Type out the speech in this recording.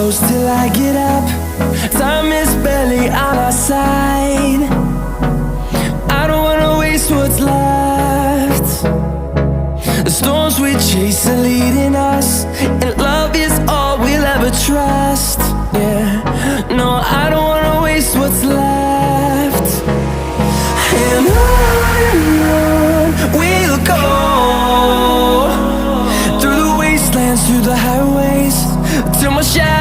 close till I get up. Time is barely on our side. I don't wanna waste what's left. The storms we chase are leading us, and love is all we'll ever trust. Yeah, no, I don't wanna waste what's left. And on we'll go, through the wastelands, through the highways, till my shadow